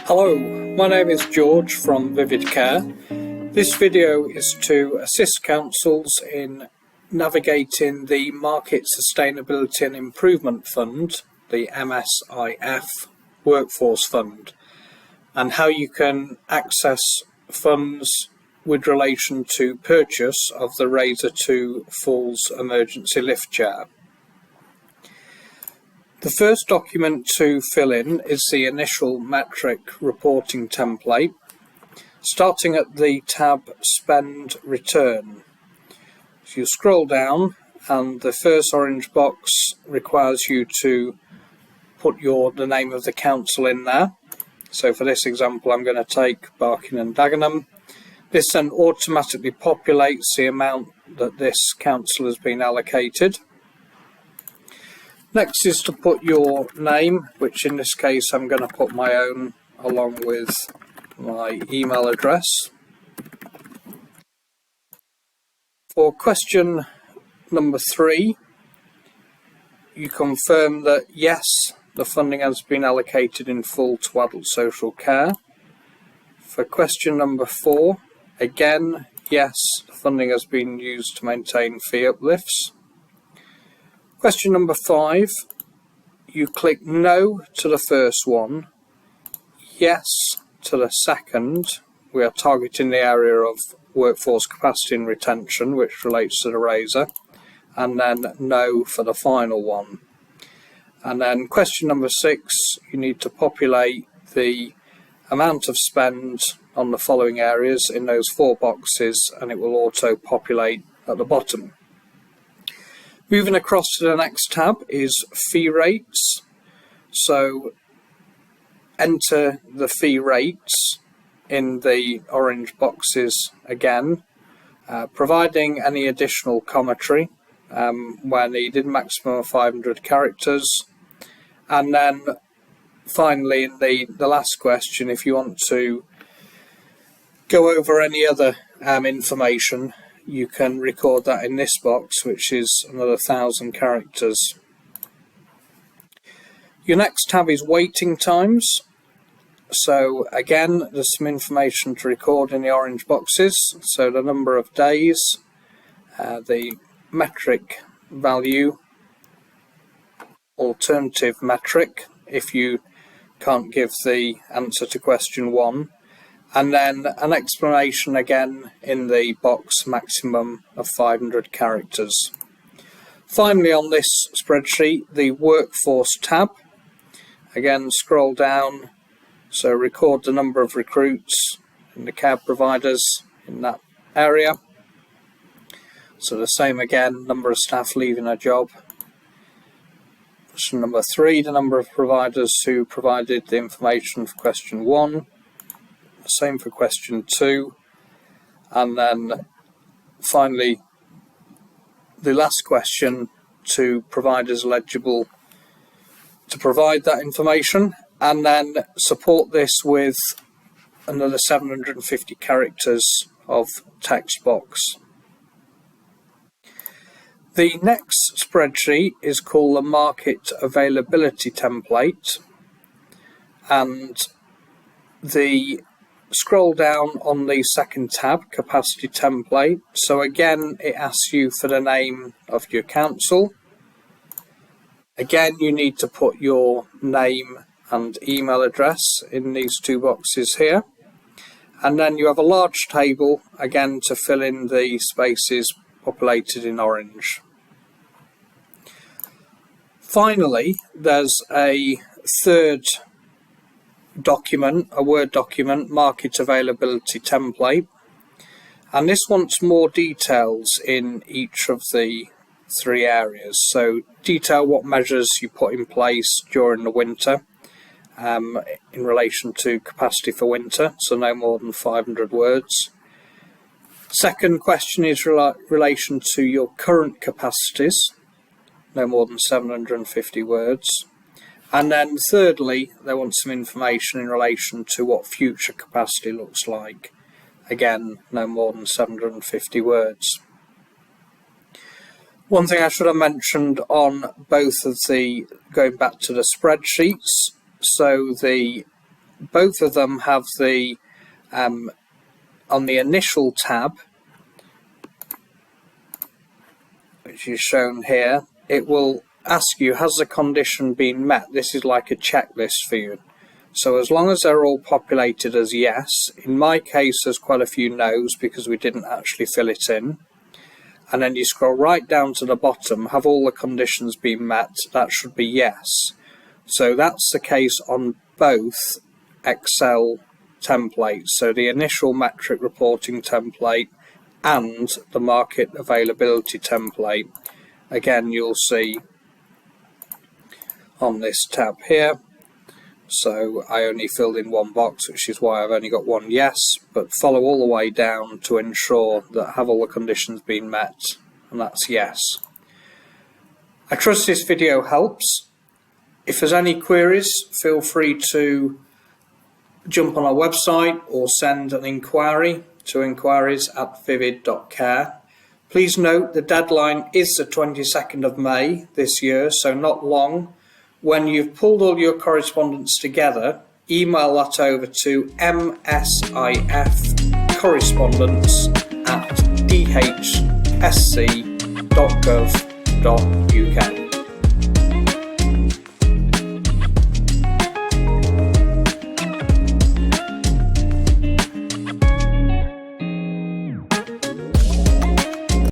Hello, my name is George from Vivid Care. This video is to assist councils in navigating the Market Sustainability and Improvement Fund, the MSIF Workforce Fund, and how you can access funds with relation to purchase of the Raizer 2 Falls Emergency Lift Chair. The first document to fill in is the initial metric reporting template, starting at the tab Spend Return. So you scroll down and the first orange box requires you to put the name of the council in there. So for this example I'm going to take Barking and Dagenham. This then automatically populates the amount that this council has been allocated. Next is to put your name, which in this case I'm going to put my own along with my email address. For question number 3, you confirm that yes, the funding has been allocated in full to adult social care. For question number 4, again, yes, the funding has been used to maintain fee uplifts. Question number 5, you click no to the first one, yes to the second. We are targeting the area of workforce capacity and retention, which relates to the Raizer, and then no for the final one. And then question number 6, you need to populate the amount of spend on the following areas in those 4 boxes, and it will auto populate at the bottom. Moving across to the next tab is fee rates. So enter the fee rates in the orange boxes again, providing any additional commentary where needed, maximum of 500 characters. And then finally in the last question, if you want to go over any other information, you can record that in this box, which is another 1,000 characters. Your next tab is waiting times. So again, there's some information to record in the orange boxes. So the number of days, the metric value, alternative metric if you can't give the answer to question 1. And then an explanation again in the box, maximum of 500 characters. Finally on this spreadsheet, the workforce tab. Again, scroll down, so record the number of recruits and the care providers in that area. So the same again, number of staff leaving a job. Question number 3, the number of providers who provided the information for question 1. Same for question 2, and then finally the last question to providers eligible to provide that information, and then support this with another 750 characters of text box. The next spreadsheet is called the Market Availability Template, and scroll down on the second tab, Capacity Template. So again, it asks you for the name of your council. Again, you need to put your name and email address in these 2 boxes here. And then you have a large table, again, to fill in the spaces populated in orange. Finally, there's a third document, a Word document, Market Availability Template, and this wants more details in each of the 3 areas. So detail what measures you put in place during the winter in relation to capacity for winter, so no more than 500 words. Second question is relation to your current capacities, no more than 750 words. And then thirdly, they want some information in relation to what future capacity looks like. Again, no more than 750 words. One thing I should have mentioned on both of going back to the spreadsheets, so the both of them have the on the initial tab, which is shown here, it will ask you, has the condition been met? This is like a checklist for you. So as long as they're all populated as yes, in my case there's quite a few no's because we didn't actually fill it in. And then you scroll right down to the bottom, have all the conditions been met? That should be yes. So that's the case on both Excel templates. So the initial metric reporting template and the market availability template. Again, you'll see on this tab here. So I only filled in one box, which is why I've only got one yes, but follow all the way down to ensure that have all the conditions been met, and that's yes. I trust this video helps. If there's any queries, feel free to jump on our website or send an inquiry to inquiries@vivid.care. Please note the deadline is the 22nd of May this year, so not long. When you've pulled all your correspondence together, email that over to msifcorrespondence@dhsc.gov.uk.